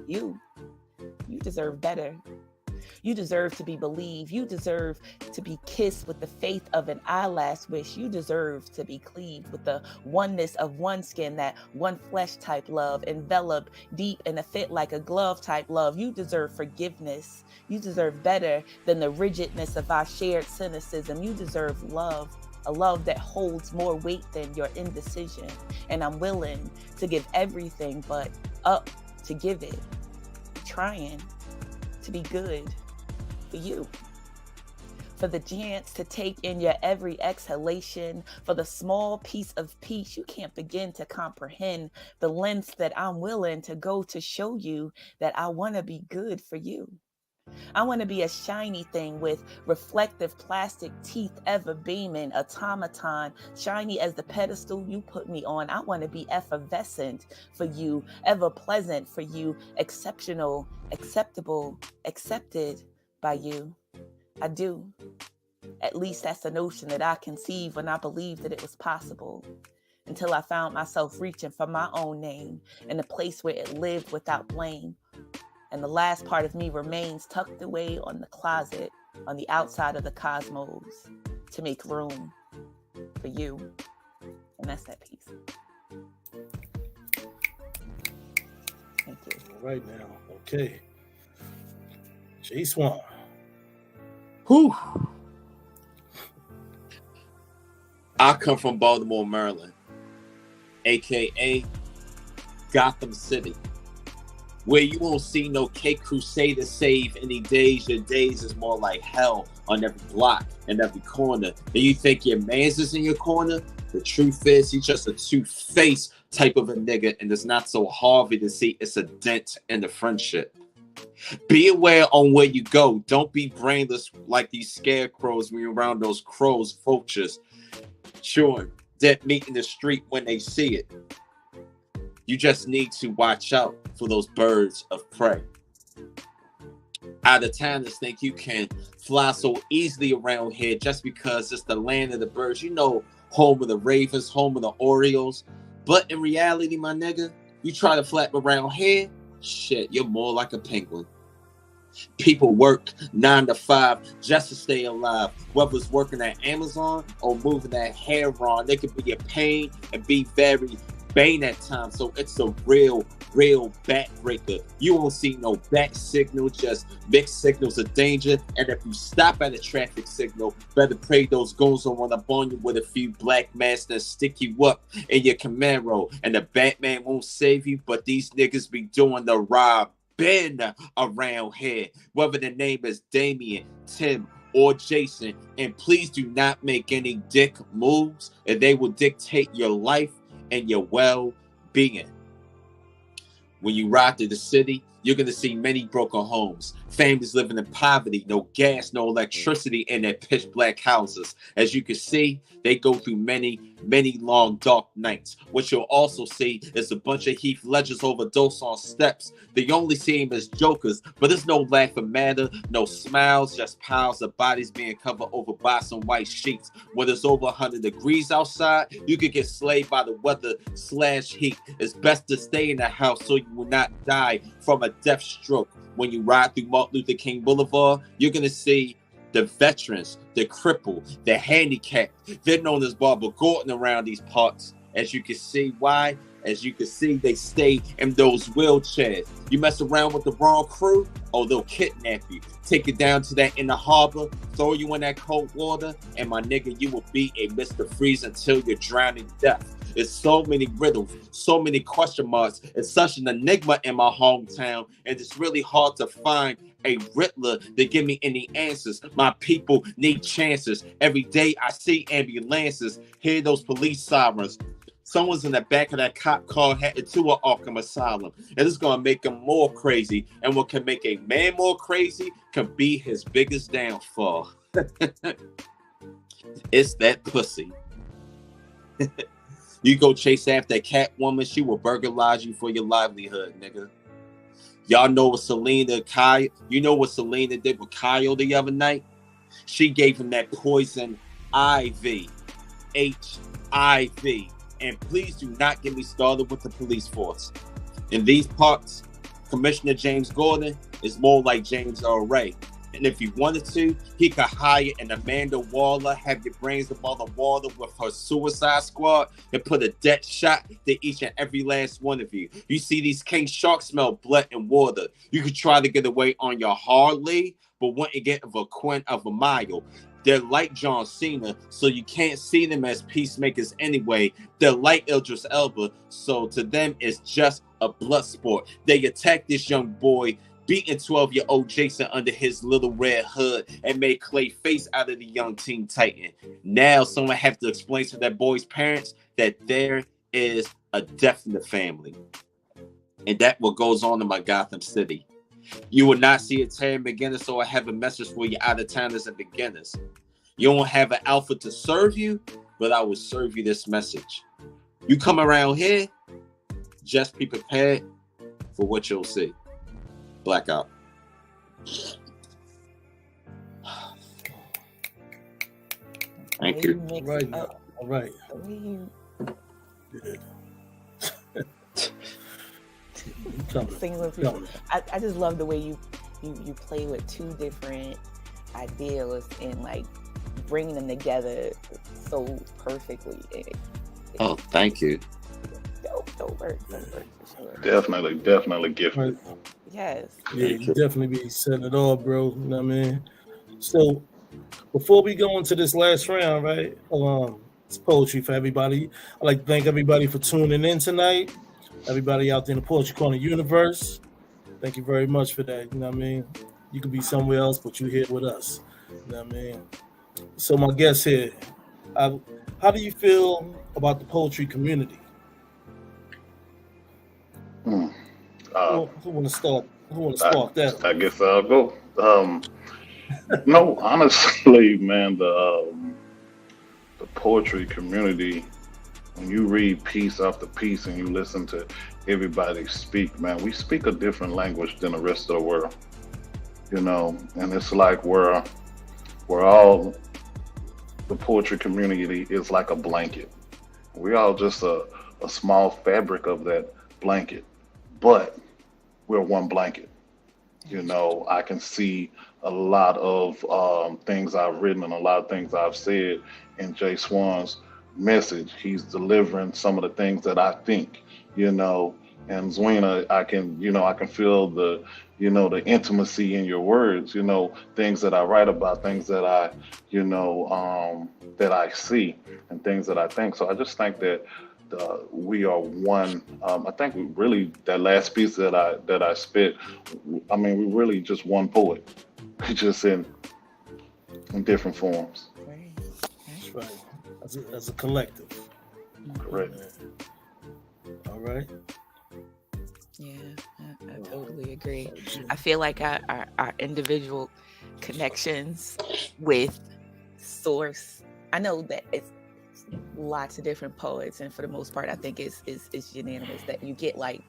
you deserve better. You deserve to be believed. You deserve to be kissed with the faith of an eyelash wish. You deserve to be cleaved with the oneness of one skin, that one flesh type love, enveloped deep in a fit like a glove type love. You deserve forgiveness. You deserve better than the rigidness of our shared cynicism. You deserve love, a love that holds more weight than your indecision. And I'm willing to give everything but up to give it, trying to be good for you. for the chance to take in your every exhalation, for the small piece of peace you can't begin to comprehend, the lengths that I'm willing to go to show you that I want to be good for you. I want to be a shiny thing with reflective plastic teeth ever beaming, automaton, shiny as the pedestal you put me on. I want to be effervescent for you, ever pleasant for you, exceptional, acceptable, accepted by you. I do. At least that's the notion that I conceived when I believed that it was possible. Until I found myself reaching for my own name in a place where it lived without blame. And the last part of me remains tucked away on the closet on the outside of the cosmos to make room for you. And that's that piece. Thank you. All right now. Okay. Jay Swan. Whew. I come from Baltimore, Maryland, aka Gotham City, where you won't see no Cape Crusader save any days. Your days is more like hell on every block and every corner. And you think your man's is in your corner? The truth is, he's just a two-faced type of a nigga, and it's not so Harvey to see it's a dent in the friendship. Be aware on where you go. Don't be brainless like these scarecrows when you're around those crows, vultures, chewing dead meat in the street when they see it. You just need to watch out for those birds of prey. Out of towners think you can fly so easily around here just because it's the land of the birds. You know, home of the Ravens, home of the Orioles. But in reality, my nigga, you try to flap around here, shit, you're more like a penguin. People work 9 to 5 just to stay alive. Whether it's working at Amazon or moving that hair on, they can be a pain and be very bane at times. So it's a real backbreaker. You won't see no back signal, just mixed signals of danger. And if you stop at a traffic signal, better pray those goons don't run up on you with a few black masks that stick you up in your Camaro. And the Batman won't save you, but these niggas be doing the rob. Been around here, whether the name is Damien, Tim, or Jason, and please do not make any dick moves, and they will dictate your life and your well-being. When you ride through the city, you're going to see many broken homes, families living in poverty, no gas, no electricity in their pitch black houses. As you can see, they go through many long dark nights. What you'll also see is a bunch of Heath Ledgers overdose on steps. They only see him as jokers, but there's no laughing matter, no smiles, just piles of bodies being covered over by some white sheets. When it's over 100 degrees outside, you could get slayed by the weather/heat. It's best to stay in the house so you will not die from a death stroke. When you ride through Martin Luther King Boulevard, you're going to see the veterans, the crippled, the handicapped. They're known as Barbara Gordon around these parts. As you can see, why? As you can see, they stay in those wheelchairs. You mess around with the wrong crew, oh, they'll kidnap you. Take you down to that in the harbor, throw you in that cold water, and my nigga, you will be a Mr. Freeze until you're drowning to death. It's so many riddles, so many question marks. It's such an enigma in my hometown, and it's really hard to find a Riddler to give me any answers. My people need chances. Every day I see ambulances, hear those police sirens. Someone's in the back of that cop car headed to an Arkham Asylum. And it's going to make him more crazy. And what can make a man more crazy can be his biggest downfall. It's that pussy. You go chase after a cat woman, she will burglarize you for your livelihood, nigga. Y'all know what you know what Selena did with Kyle the other night? She gave him that poison IV, HIV. And please do not get me started with the police force. In these parts, Commissioner James Gordon is more like James Earl Ray. And if he wanted to, he could hire an Amanda Waller, have your brains above the water with her Suicide Squad, and put a death shot to each and every last one of you. You see, these king sharks smell blood and water. You could try to get away on your Harley, but wouldn't get of a quint of a mile. They're like John Cena, so you can't see them as peacemakers anyway. They're like Idris Elba, so to them it's just a blood sport. They attack this young boy beating 12-year-old Jason under his little red hood and made Clay face out of the young Teen Titan. Now someone have to explain to that boy's parents that there is a death in the family. And that what goes on in my Gotham City. You will not see a Terry McGinnis, so I have a message for you out-of-towners and beginners. You don't have an alpha to serve you, but I will serve you this message. You come around here, just be prepared for what you'll see. Blackout. Thank you. All right. Sing with people. I just love the way you play with two different ideals and like bringing them together so perfectly. Oh, thank you. Dope work for sure. Definitely gifted. Right. Yes. Yeah, you definitely be setting it all, bro. You know what I mean? So before we go into this last round, right? It's poetry for everybody. I'd like to thank everybody for tuning in tonight. Everybody out there in the Poetry Corner universe. Thank you very much for that. You know what I mean? You could be somewhere else, but you're here with us. You know what I mean? So my guest here, how do you feel about the poetry community? Who want to start? Who want to spark that? I guess I'll go. No, honestly, man, the poetry community, when you read piece after piece and you listen to everybody speak, man, we speak a different language than the rest of the world, you know, and it's like we're all, the poetry community is like a blanket. We all just a small fabric of that blanket, but we're one blanket. You know, I can see a lot of things I've written and a lot of things I've said in Jay Swan's message. He's delivering some of the things that I think, you know, and Zwina, I can feel the, you know, the intimacy in your words, you know, things that I write about, things that I, you know, that I see and things that I think. So I just think that we are one. I think we really, that last piece that I spit, I mean, we really just one poet, just in different forms. That's right. As a collective. Correct. All right. Yeah, I totally agree. I feel like our individual connections with source. I know that it's lots of different poets, and for the most part, I think it's unanimous that you get like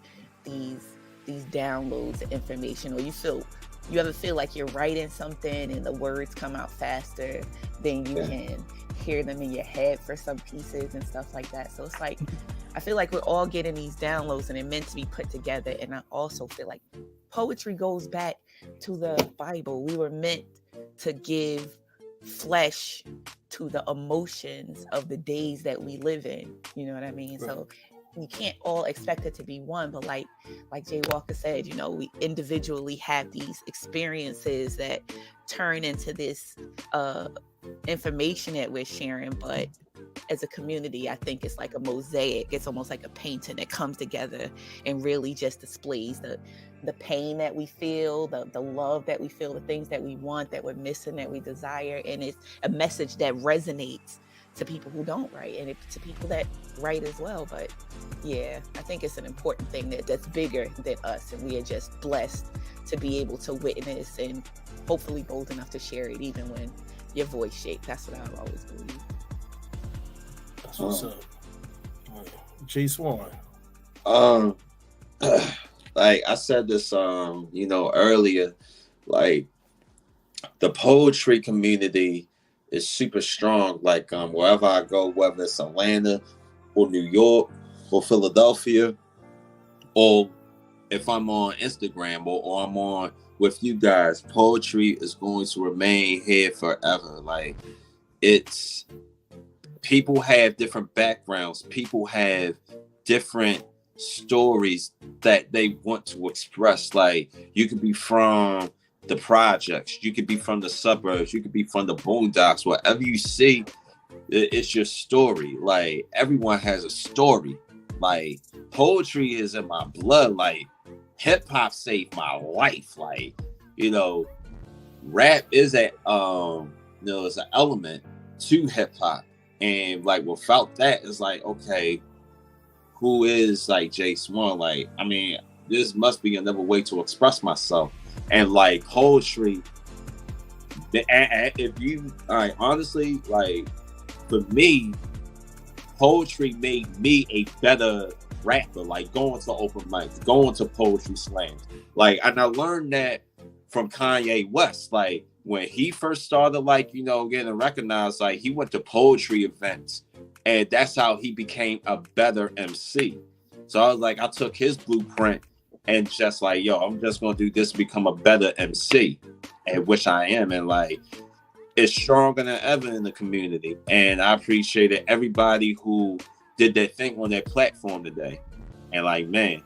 these downloads of information, or you ever feel like you're writing something and the words come out faster than you can hear them in your head for some pieces and stuff like that. So it's like, I feel like we're all getting these downloads and they're meant to be put together. And I also feel like poetry goes back to the Bible. We were meant to give flesh to the emotions of the days that we live in. You know what I mean? Right. So you can't all expect it to be one, but like Jay Walker said, you know, we individually have these experiences that turn into this information that we're sharing, but as a community, I think it's like a mosaic. It's almost like a painting that comes together and really just displays the pain that we feel, the love that we feel, the things that we want, that we're missing, that we desire. And it's a message that resonates to people who don't write and to people that write as well. But yeah, I think it's an important thing that's bigger than us. And we are just blessed to be able to witness and hopefully bold enough to share it, even when your voice shakes. That's what I've always believed. That's what's up. Jay Swan. Like I said this, you know, earlier, like the poetry community is super strong. Like wherever I go, whether it's Atlanta or New York or Philadelphia, or if I'm on Instagram or I'm on with you guys, poetry is going to remain here forever. Like it's, people have different backgrounds. People have different stories that they want to express. Like you could be from the projects, you could be from the suburbs, you could be from the boondocks. Whatever you see, it's your story. Like everyone has a story. Like poetry is in my blood. Like hip hop saved my life. Like, rap is it's an element to hip hop. And like without that, it's like, okay, who is like Jay Swan? Like, I mean, this must be another way to express myself. And like poetry, if you, all right, honestly, like for me, poetry made me a better rapper. Like going to open mics, going to poetry slams. Like, and I learned that from Kanye West. Like when he first started, like, getting recognized, like he went to poetry events, and that's how he became a better MC. So I was like, I took his blueprint and just like, yo, I'm just gonna do this to become a better MC, and which I am, and like it's stronger than ever in the community. And I appreciated everybody who did their thing on their platform today. And like, man,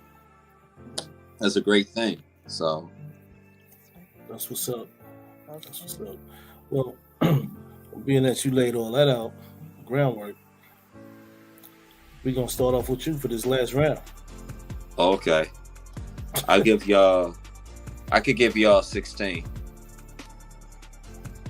that's a great thing. So that's what's up. That's what's up. Well, being that you laid all that out, groundwork, we're gonna start off with you for this last round. Okay. I could give y'all 16.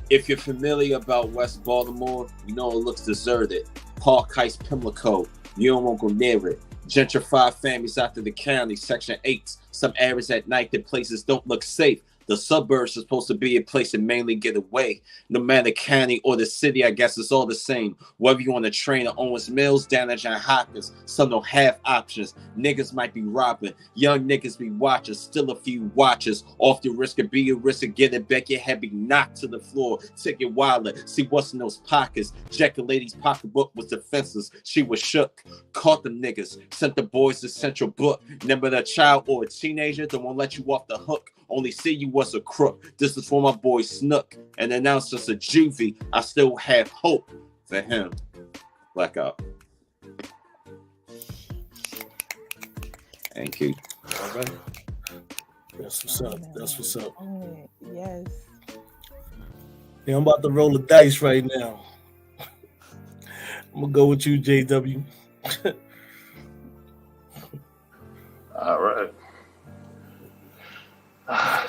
If you're familiar about West Baltimore, you know it looks deserted. Park Heights, Pimlico, you don't want to go near it. Gentrified families after the county, Section 8. Some areas at night that places don't look safe. The suburbs are supposed to be a place to mainly get away. No matter county or the city, I guess it's all the same. Whether you on the train or Owens Mills, down at John Hopkins, some don't have options. Niggas might be robbing, young niggas be watching, still a few watchers. Off the risk of being risk of getting back, your head be knocked to the floor. Take your wallet, see what's in those pockets. Jack a lady's pocketbook was defenseless. She was shook. Caught them niggas, sent the boys to Central Book. Never a child or a teenager that won't let you off the hook. Only see you was a crook. This is for my boy Snook. And announced us a juvie. I still have hope for him. Blackout. Thank you. All right. That's what's up. That's what's up. Yes. Yeah, I'm about to roll the dice right now. I'm gonna go with you, JW. All right.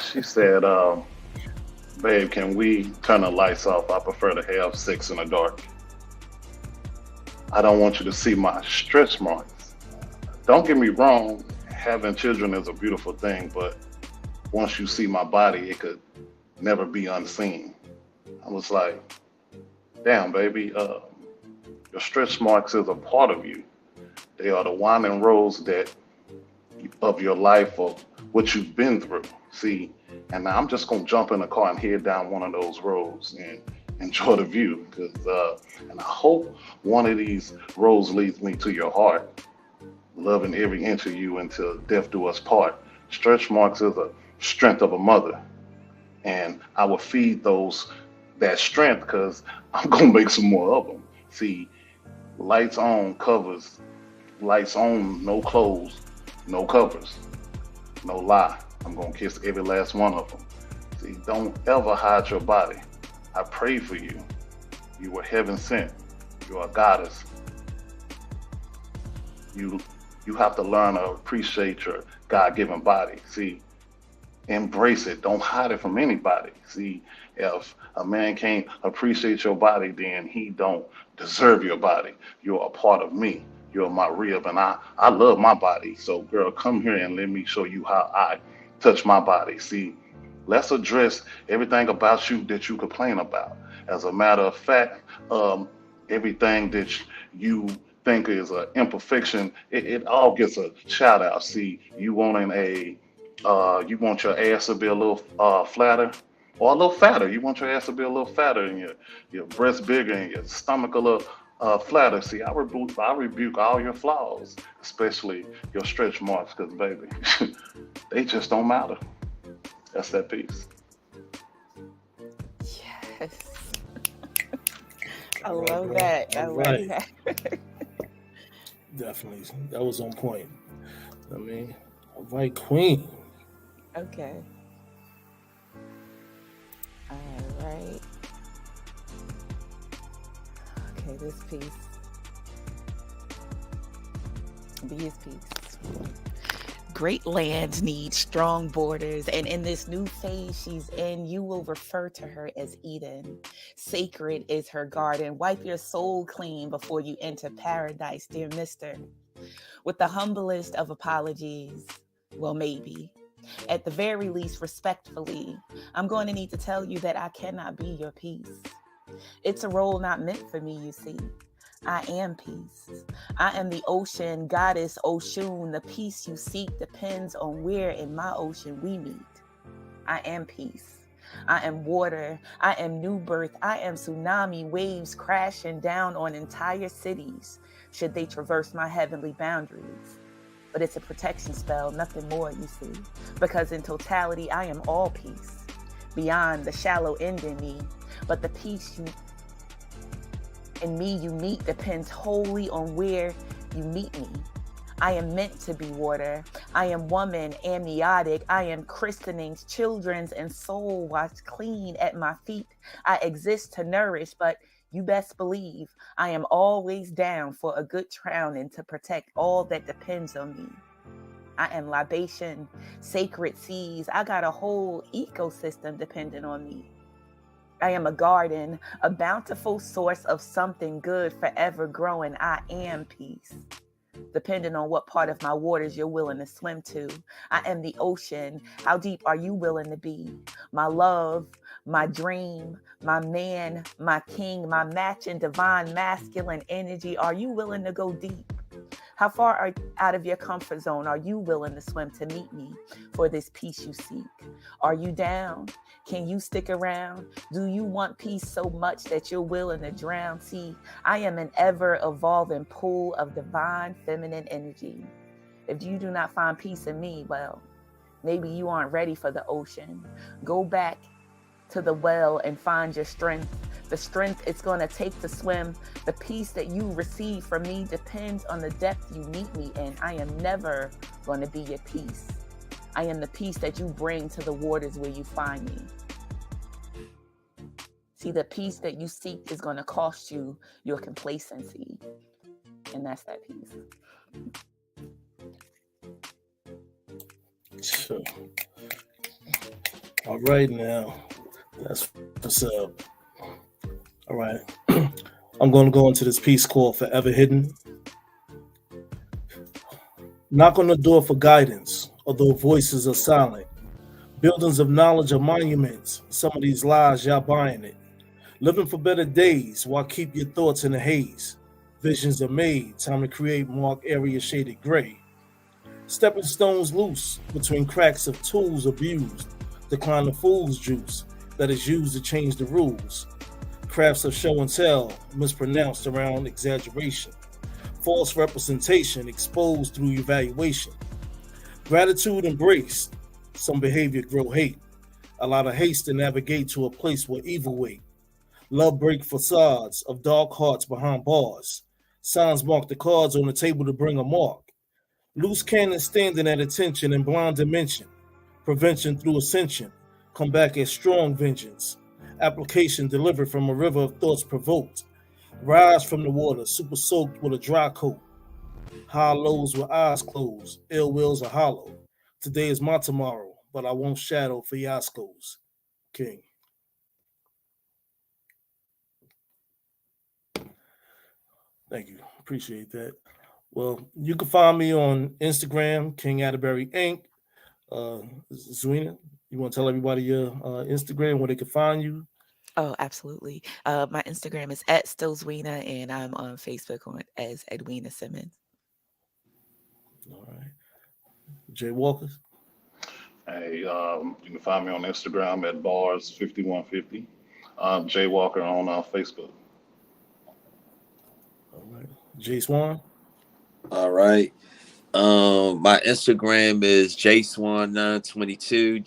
She said, babe, can we turn the lights off? I prefer to have sex in the dark. I don't want you to see my stretch marks. Don't get me wrong, having children is a beautiful thing, but once you see my body, it could never be unseen. I was like, damn, baby, your stretch marks is a part of you. They are the winding roads of your life, of what you've been through. See, and now I'm just gonna jump in the car and head down one of those roads and enjoy the view, and I hope one of these roads leads me to your heart, loving every inch of you until death do us part. Stretch marks is a strength of a mother, and I will feed that strength because I'm gonna make some more of them. See, lights on covers, lights on, no clothes, no covers, no lie. I'm gonna kiss every last one of them. See, don't ever hide your body. I pray for you. You were heaven sent. You are a goddess. You have to learn to appreciate your God-given body. See, embrace it. Don't hide it from anybody. See, if a man can't appreciate your body, then he don't deserve your body. You're a part of me. You're my rib, and I love my body. So, girl, come here and let me show you how I touch my body. See, let's address everything about you that you complain about. As a matter of fact, everything that you think is an imperfection, it all gets a shout out. See, you want your ass to be a little flatter or a little fatter. You want your ass to be a little fatter and your breast bigger and your stomach a little flatter. See, I rebuke all your flaws, especially your stretch marks, because baby, they just don't matter. That's that piece. Yes. I love that. I like that. Definitely. That was on point. I mean, all right, Queen. Okay. All right. Okay, this piece. Be his piece. Great land needs strong borders, and in this new phase she's in, you will refer to her as Eden. Sacred is her garden. Wipe your soul clean before you enter paradise, dear mister. With the humblest of apologies, well, maybe. At the very least, respectfully, I'm going to need to tell you that I cannot be your peace. It's a role not meant for me, you see. I am peace. I am the ocean, goddess Oshun. The peace you seek depends on where in my ocean we meet. I am peace. I am water. I am new birth. I am tsunami waves crashing down on entire cities should they traverse my heavenly boundaries. But it's a protection spell, nothing more, you see. Because in totality, I am all peace. Beyond the shallow end in me. But the peace you and me you meet depends wholly on where you meet me. I am meant to be water. I am woman, amniotic. I am christenings, children's, and soul washed clean at my feet. I exist to nourish, but you best believe I am always down for a good drowning to protect all that depends on me. I am libation, sacred seas. I got a whole ecosystem dependent on me. I am a garden, a bountiful source of something good forever growing. I am peace. Depending on what part of my waters you're willing to swim to. I am the ocean. How deep are you willing to be? My love, my dream, my man, my king, my match in divine masculine energy. Are you willing to go deep? How far out of your comfort zone are you willing to swim to meet me for this peace you seek? Are you down? Can you stick around? Do you want peace so much that you're willing to drown? See, I am an ever-evolving pool of divine feminine energy. If you do not find peace in me, well, maybe you aren't ready for the ocean. Go back to the well and find your strength. The strength it's going to take to swim. The peace that you receive from me depends on the depth you meet me in. I am never going to be your peace. I am the peace that you bring to the waters where you find me. See, the peace that you seek is going to cost you your complacency. And that's that peace. So, all right now. That's what's up. All right. I'm going to go into this piece called Forever Hidden. Knock on the door for guidance, although voices are silent. Buildings of knowledge are monuments. Some of these lies, y'all buying it. Living for better days while keep your thoughts in a haze. Visions are made, time to create mark area shaded gray. Stepping stones loose between cracks of tools abused. Decline the fool's juice that is used to change the rules. Crafts of show and tell, mispronounced around exaggeration. False representation exposed through evaluation. Gratitude embraced, some behavior grow hate. A lot of haste to navigate to a place where evil wait. Love break facades of dark hearts behind bars. Signs mark the cards on the table to bring a mark. Loose cannons standing at attention in blind dimension. Prevention through ascension. Come back as strong vengeance. Application delivered from a river of thoughts provoked. Rise from the water, super soaked with a dry coat. High lows with eyes closed. Ill wills are hollow. Today is my tomorrow, but I won't shadow fiascos. King. Thank you. Appreciate that. Well, you can find me on Instagram, King Atterbury Inc. Zwina, you want to tell everybody your Instagram where they can find you? Oh, absolutely. My Instagram is at Stillsweena, and I'm on Facebook as Edwina Simmons. All right. Jay Walkers. Hey, you can find me on Instagram at bars5150. Jay Walker on Facebook. All right. Jay Swan. All right. My Instagram is jswan922,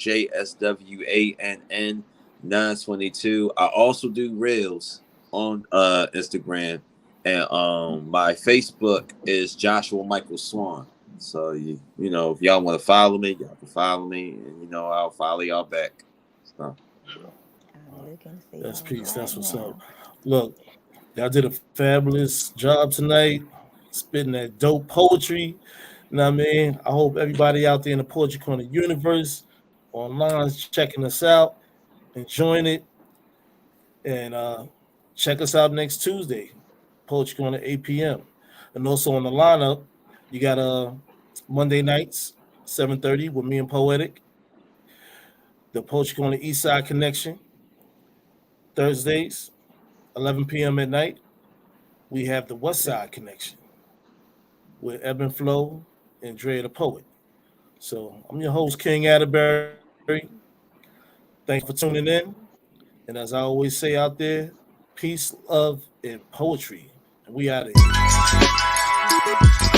JSWANN922. I also do reels on Instagram, and my Facebook is Joshua Michael Swan. So you know, if y'all want to follow me, y'all can follow me, and you know I'll follow y'all back. So I'm looking for That's y'all peace. right That's what's up. now. Look, y'all did a fabulous job tonight, spitting that dope poetry. You know what I mean? I hope everybody out there in the Poetry Corner universe online is checking us out, enjoying it, and check us out next Tuesday, Poetry Corner 8 p.m. And also on the lineup, you got Monday nights 7:30 with me and Poetic, the Poetry Corner East Side Connection, Thursdays 11 p.m. at night. We have the West Side Connection with Ebb and Flow and Dre the Poet. So I'm your host, King Atterbury. Thanks for tuning in. And as I always say out there, peace, love, and poetry. And we out of here.